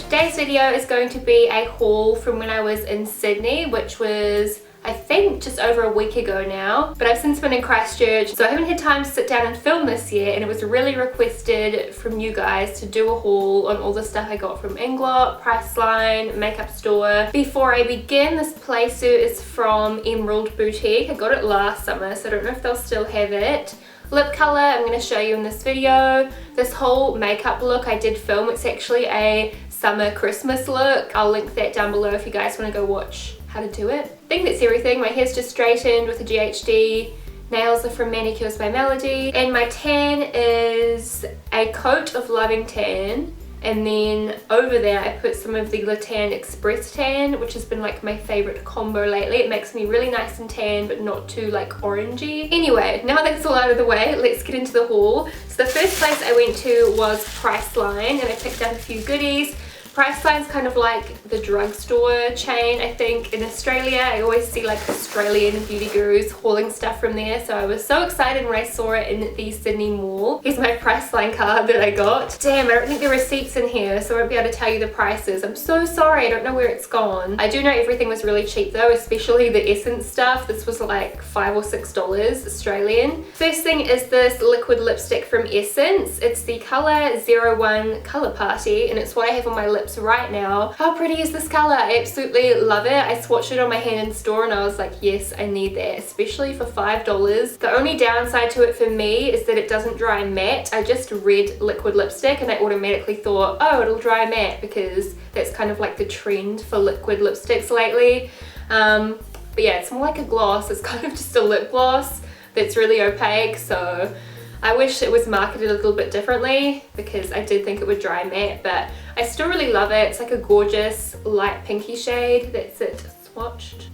Today's video is going to be a haul from when I was in Sydney, which was I think just over a week ago now, but I've since been in Christchurch, so I haven't had time to sit down and film this yet, and it was really requested from you guys to do a haul on all the stuff I got from Inglot, Priceline, makeup store. Before I begin, this playsuit is from Emerald Boutique. I got it last summer, so I don't know if they'll still have it. Lip color I'm going to show you in this video. This whole makeup look I did film. It's actually a summer Christmas look. I'll link that down below if you guys want to go watch how to do it. I think that's everything. My hair's just straightened with a GHD. Nails are from Manicures by Melody. And my tan is a coat of Loving Tan. And then over there I put some of the Le Tan Express Tan, which has been like my favorite combo lately. It makes me really nice and tan, but not too like orangey. Anyway, now that's all out of the way, let's get into the haul. So the first place I went to was Priceline, and I picked up a few goodies. Priceline's kind of like the drugstore chain, I think, in Australia. I always see like Australian beauty gurus hauling stuff from there, so I was so excited when I saw it in the Sydney mall. Here's my Priceline card that I got. Damn, I don't think the receipt's in here, so I won't be able to tell you the prices. I'm so sorry, I don't know where it's gone. I do know everything was really cheap though, especially the Essence stuff. This was like $5 or $6 Australian. First thing is this liquid lipstick from Essence. It's the color 01 Color Party, and it's what I have on my lips right now. How pretty is this color? I absolutely love it. I swatched it on my hand in store and I was like, yes, I need that, especially for $5. The only downside to it for me is that it doesn't dry matte. I just read liquid lipstick and I automatically thought, oh, it'll dry matte, because that's kind of like the trend for liquid lipsticks lately. But yeah, it's more like a gloss. It's kind of just a lip gloss that's really opaque, so I wish it was marketed a little bit differently, because I did think it would dry matte, but I still really love it. It's like a gorgeous light pinky shade. That's it swatched.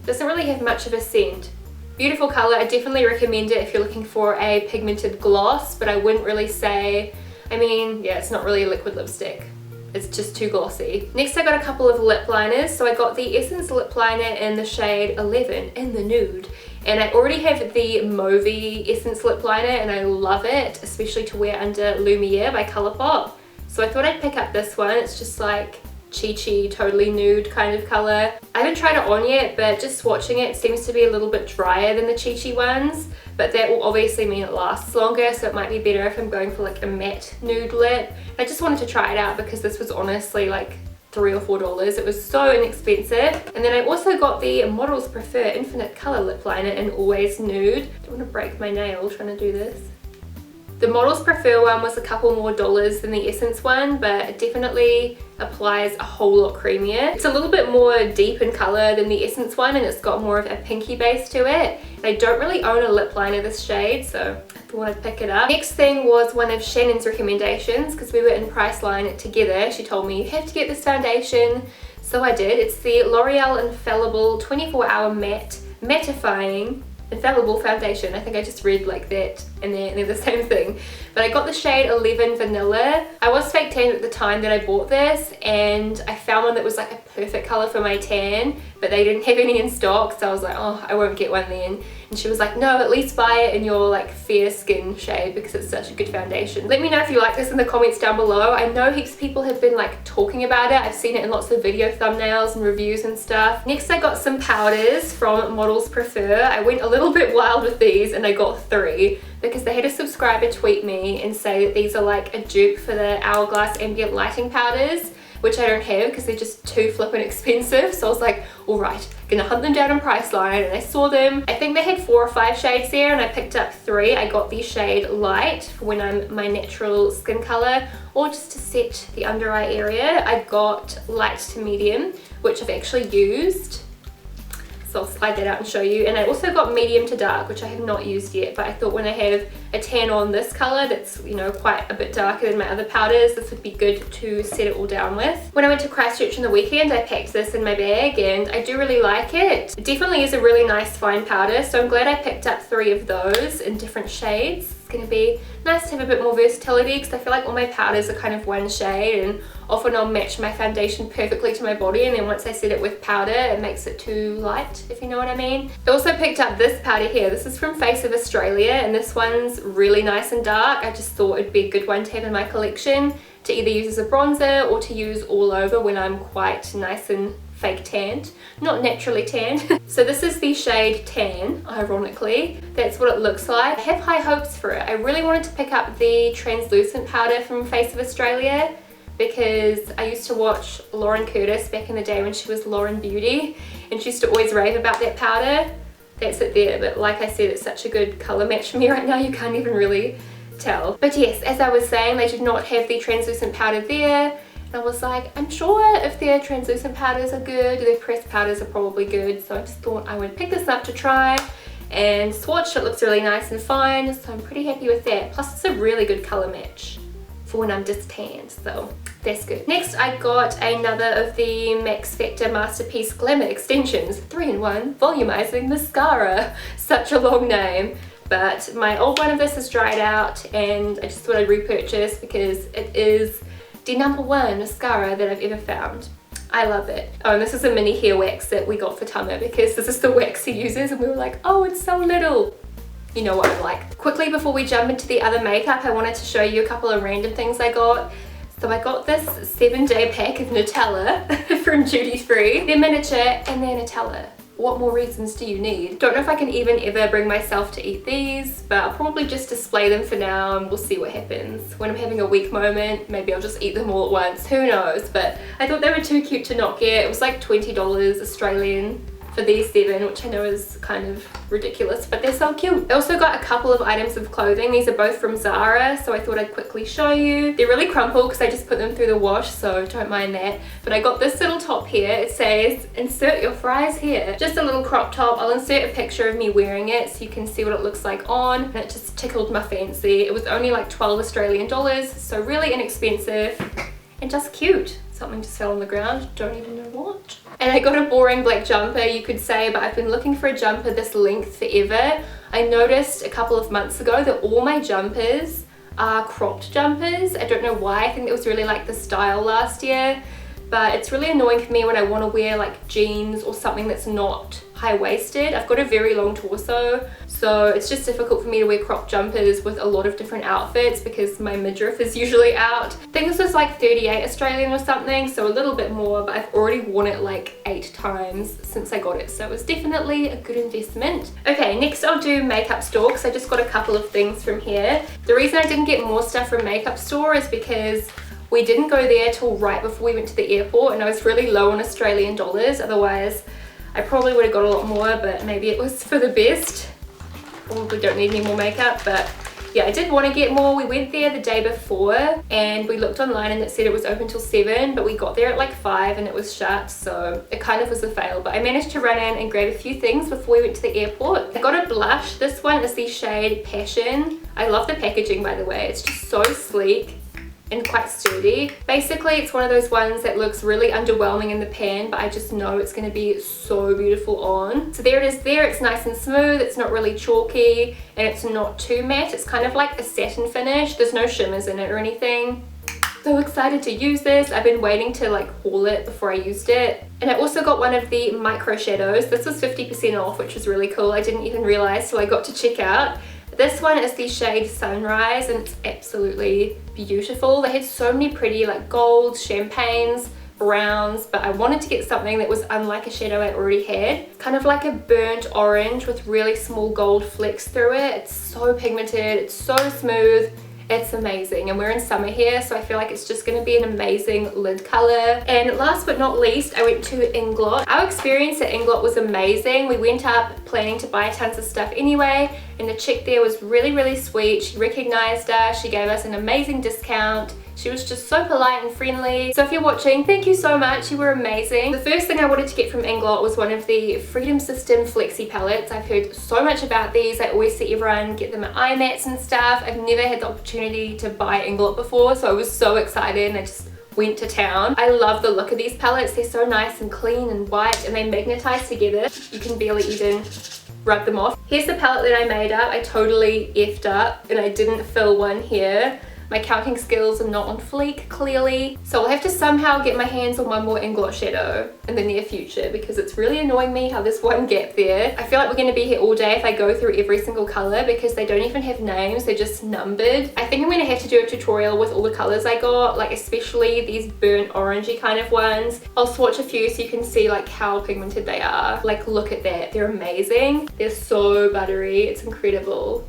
Doesn't really have much of a scent. Beautiful color. I definitely recommend it if you're looking for a pigmented gloss, but I wouldn't really say, I mean, yeah, it's not really a liquid lipstick. It's just too glossy. Next I got a couple of lip liners. So I got the Essence lip liner in the shade 11 in the nude. And I already have the Mauvey Essence lip liner and I love it, especially to wear under Lumiere by Colourpop. So I thought I'd pick up this one. It's just like cheechy, totally nude kind of color. I haven't tried it on yet, but just swatching it seems to be a little bit drier than the cheechy ones, but that will obviously mean it lasts longer, so it might be better if I'm going for like a matte nude lip. I just wanted to try it out because this was honestly like $3 or $4. It was so inexpensive. And then I also got the Models Prefer Infinite Color Lip Liner in Always Nude. I don't want to break my nail trying to do this. The Models Prefer one was a couple more dollars than the Essence one, but it definitely applies a whole lot creamier. It's a little bit more deep in color than the Essence one, and it's got more of a pinky base to it. And I don't really own a lip liner this shade, so I thought I'd pick it up. Next thing was one of Shannon's recommendations, because we were in Priceline together. She told me, you have to get this foundation, so I did. It's the L'Oreal Infallible 24-Hour Matte Mattifying Infallible Foundation. I think I just read like that and they're the same thing. But I got the shade 11 Vanilla. I was fake tan at the time that I bought this, and I found one that was like a perfect color for my tan, but they didn't have any in stock, so I was like, oh, I won't get one then. And she was like, no, at least buy it in your like fair skin shade because it's such a good foundation. Let me know if you like this in the comments down below. I know heaps of people have been like talking about it. I've seen it in lots of video thumbnails and reviews and stuff. Next I got some powders from Models Prefer. I went a little bit wild with these and I got 3 because they had a subscriber tweet me and say that these are like a dupe for the Hourglass ambient lighting powders, which I don't have because they're just too flippin' expensive. So I was like, all right, gonna hunt them down on Priceline, and I saw them. I think they had 4 or 5 shades there, and I picked up 3. I got the shade Light for when I'm my natural skin color, or just to set the under eye area. I got Light to Medium, which I've actually used. So I'll slide that out and show you. And I also got Medium to Dark, which I have not used yet, but I thought when I have a tan on this color that's, you know, quite a bit darker than my other powders, this would be good to set it all down with. When I went to Christchurch on the weekend, I packed this in my bag and I do really like it. It definitely is a really nice fine powder, so I'm glad I picked up 3 of those in different shades. It's going to be nice to have a bit more versatility because I feel like all my powders are kind of one shade, and often I'll match my foundation perfectly to my body, and then once I set it with powder it makes it too light, if you know what I mean. I also picked up this powder here. This is from Face of Australia, and this one's really nice and dark. I just thought it'd be a good one to have in my collection. to either use as a bronzer or to use all over when I'm quite nice and fake tanned, not naturally tanned. So this is the shade Tan, ironically. That's what it looks like. I have high hopes for it. I really wanted to pick up the translucent powder from Face of Australia because I used to watch Lauren Curtis back in the day when she was Lauren Beauty, and she used to always rave about that powder. That's it there, but like I said, it's such a good colour match for me right now, you can't even really tell. But yes, as I was saying, they did not have the translucent powder there. And I was like, I'm sure if their translucent powders are good, their pressed powders are probably good. So I just thought I would pick this up to try and swatch. It looks really nice and fine, so I'm pretty happy with that. Plus it's a really good colour match for when I'm just tanned, so that's good. Next I got another of the Max Factor Masterpiece Glamour Extensions 3-in-1 Volumizing Mascara. Such a long name. But my old one of this is dried out and I just thought I'd repurchase because it is the #1 mascara that I've ever found. I love it. Oh, and this is a mini hair wax that we got for Tama because this is the wax he uses, and we were like, oh, it's so little. You know what I'm like. Quickly before we jump into the other makeup, I wanted to show you a couple of random things I got. So I got this 7-day pack of Nutella from Duty Free. They're miniature and they're Nutella. What more reasons do you need? Don't know if I can even ever bring myself to eat these, but I'll probably just display them for now and we'll see what happens. When I'm having a weak moment, maybe I'll just eat them all at once, who knows? But I thought they were too cute to not get. It was like $20 Australian for these 7, which I know is kind of ridiculous, but they're so cute. I also got a couple of items of clothing. These are both from Zara, so I thought I'd quickly show you. They're really crumpled because I just put them through the wash, so don't mind that. But I got this little top here. It says, insert your fries here. Just a little crop top. I'll insert a picture of me wearing it so you can see what it looks like on. And it just tickled my fancy. It was only like 12 Australian dollars, so really inexpensive and just cute. Something just fell on the ground, don't even know what. And I got a boring black jumper, you could say, but I've been looking for a jumper this length forever. I noticed a couple of months ago that all my jumpers are cropped jumpers. I don't know why, I think it was really like the style last year, but it's really annoying for me when I want to wear like jeans or something that's not high-waisted. I've got a very long torso, so it's just difficult for me to wear crop jumpers with a lot of different outfits because my midriff is usually out. I think this was like 38 Australian or something, so a little bit more, but I've already worn it like 8 times since I got it, so it was definitely a good investment. Okay, next I'll do Makeup Store because I just got a couple of things from here. The reason I didn't get more stuff from Makeup Store is because we didn't go there till right before we went to the airport and I was really low on Australian dollars, otherwise I probably would have got a lot more, but maybe it was for the best. Probably don't need any more makeup, but yeah, I did want to get more. We went there the day before and we looked online and it said it was open till 7, but we got there at like 5 and it was shut, so it kind of was a fail. But I managed to run in and grab a few things before we went to the airport. I got a blush. This one is the shade Passion. I love the packaging, by the way. It's just so sleek and quite sturdy. Basically, it's one of those ones that looks really underwhelming in the pan, but I just know it's going to be so beautiful on. So there it is there. It's nice and smooth. It's not really chalky and it's not too matte. It's kind of like a satin finish. There's no shimmers in it or anything. So excited to use this. I've been waiting to like haul it before I used it. And I also got one of the micro shadows. This was 50% off, which was really cool. I didn't even realize till I got to check out. This one is the shade Sunrise and it's absolutely beautiful. They had so many pretty like golds, champagnes, browns, but I wanted to get something that was unlike a shadow I already had. Kind of like a burnt orange with really small gold flecks through it. It's so pigmented, it's so smooth. It's amazing, and we're in summer here, so I feel like it's just going to be an amazing lid color. And last but not least, I went to Inglot. Our experience at Inglot was amazing. We went up planning to buy tons of stuff anyway, and the chick there was really sweet. She recognized us, she gave us an amazing discount. She was just so polite and friendly. So if you're watching, thank you so much, you were amazing. The first thing I wanted to get from Inglot was one of the Freedom System Flexi palettes. I've heard so much about these. I always see everyone get them at IMATs and stuff. I've never had the opportunity to buy Inglot before, so I was so excited and I just went to town. I love the look of these palettes. They're so nice and clean and white and they magnetize together. You can barely even rub them off. Here's the palette that I made up. I totally effed up and I didn't fill one here. My counting skills are not on fleek, clearly. So I'll have to somehow get my hands on one more Inglot shadow in the near future because it's really annoying me how there's one gap there. I feel like we're going to be here all day if I go through every single color because they don't even have names, they're just numbered. I think I'm going to have to do a tutorial with all the colors I got, like especially these burnt orangey kind of ones. I'll swatch a few so you can see like how pigmented they are. Like look at that, they're amazing. They're so buttery, it's incredible.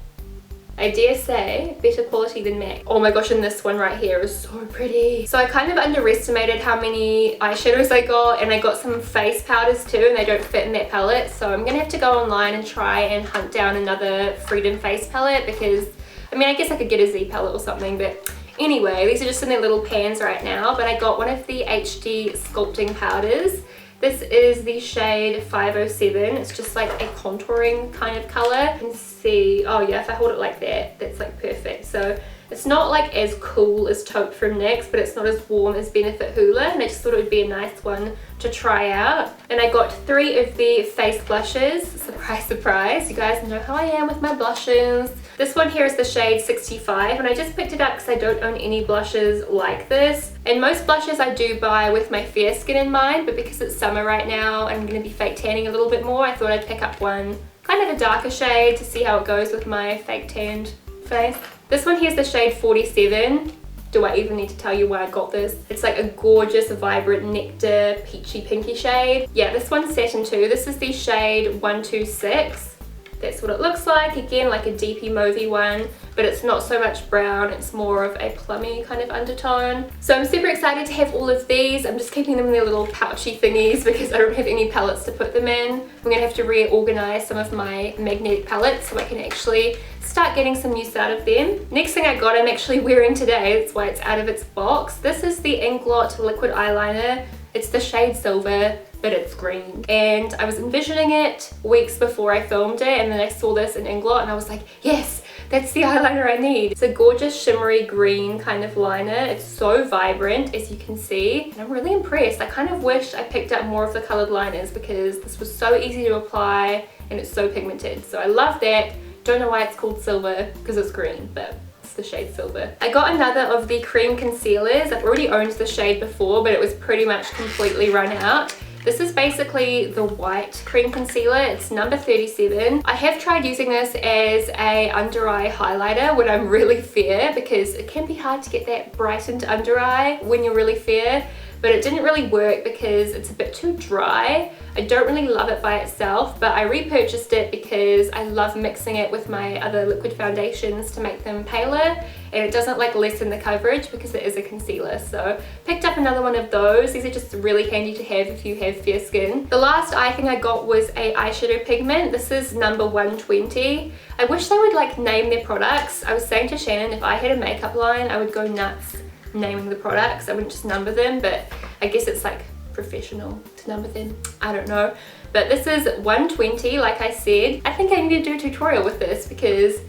I dare say better quality than MAC. Oh my gosh, and this one right here is so pretty. So I kind of underestimated how many eyeshadows I got, and I got some face powders too, and they don't fit in that palette. So I'm gonna have to go online and try and hunt down another Freedom face palette because, I mean, I guess I could get a Z palette or something, but anyway, these are just in their little pans right now. But I got one of the HD sculpting powders. This is the shade 507. It's just like a contouring kind of color. You can see, oh yeah, if I hold it like that, that's like perfect. So it's not like as cool as Taupe from NYX, but it's not as warm as Benefit Hoola, and I just thought it would be a nice one to try out. And I got 3 of the face blushes. Surprise, surprise. You guys know how I am with my blushes. This one here is the shade 65, and I just picked it up because I don't own any blushes like this. And most blushes I do buy with my fair skin in mind, but because it's summer right now, I'm going to be fake tanning a little bit more. I thought I'd pick up one kind of a darker shade to see how it goes with my fake tanned face. This one here is the shade 47. Do I even need to tell you why I got this? It's like a gorgeous, vibrant nectar, peachy, pinky shade. Yeah, this one's satin too. This is the shade 126. That's what it looks like. Again, like a deepy mauvey one, but it's not so much brown. It's more of a plummy kind of undertone. So I'm super excited to have all of these. I'm just keeping them in their little pouchy thingies because I don't have any palettes to put them in. I'm gonna have to reorganize some of my magnetic palettes so I can actually start getting some use out of them. Next thing I got, I'm actually wearing today. That's why it's out of its box. This is the Inglot liquid eyeliner. It's the shade Silver, but it's green. And I was envisioning it weeks before I filmed it, and then I saw this in Inglot and I was like, yes, that's the eyeliner I need. It's a gorgeous shimmery green kind of liner. It's so vibrant, as you can see, and I'm really impressed. I kind of wish I picked up more of the colored liners because this was so easy to apply and it's so pigmented. So I love that. Don't know why it's called Silver because it's green, but the shade Silver. I got another of the cream concealers. I've already owned the shade before, but it was pretty much completely run out. This is basically the white cream concealer. It's number 37. I have tried using this as a under eye highlighter when I'm really fair because it can be hard to get that brightened under eye when you're really fair, but it didn't really work because it's a bit too dry. I don't really love it by itself, but I repurchased it because I love mixing it with my other liquid foundations to make them paler, and it doesn't like lessen the coverage because it is a concealer. So picked up another one of those. These are just really handy to have if you have fair skin. The last eye thing I got was a eyeshadow pigment. This is number 120. I wish they would like name their products. I was saying to Shannon if I had a makeup line I would go nuts naming the products. I wouldn't just number them, but I guess it's like professional to number them. I don't know. But this is 120, like I said. I think I need to do a tutorial with this because,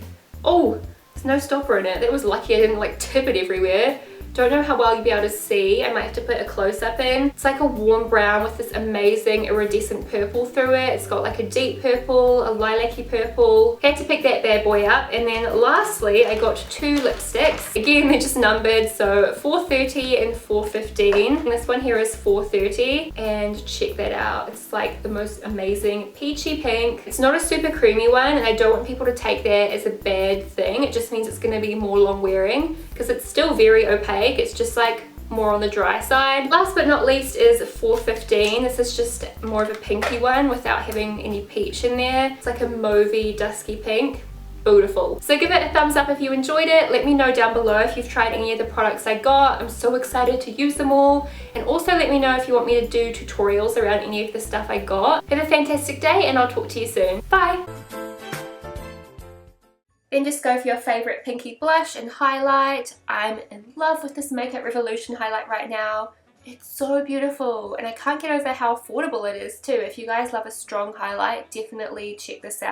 oh, there's no stopper in it. That was lucky I didn't like tip it everywhere. Don't know how well you'll be able to see. I might have to put a close-up in. It's like a warm brown with this amazing iridescent purple through it. It's got like a deep purple, a lilac-y purple. Had to pick that bad boy up. And then lastly, I got 2 lipsticks. Again, they're just numbered, so 430 and 415. And this one here is 430, and check that out. It's like the most amazing peachy pink. It's not a super creamy one, and I don't want people to take that as a bad thing. It just means it's going to be more long wearing because it's still very opaque. It's just like more on the dry side. Last but not least is 415. This is just more of a pinky one without having any peach in there. It's like a mauvey dusky pink. Beautiful. So give it a thumbs up if you enjoyed it. Let me know down below if you've tried any of the products I got. I'm so excited to use them all. And also let me know if you want me to do tutorials around any of the stuff I got. Have a fantastic day and I'll talk to you soon. Bye! Then just go for your favorite pinky blush and highlight. I'm in love with this Makeup Revolution highlight right now. It's so beautiful, and I can't get over how affordable it is too. If you guys love a strong highlight, definitely check this out.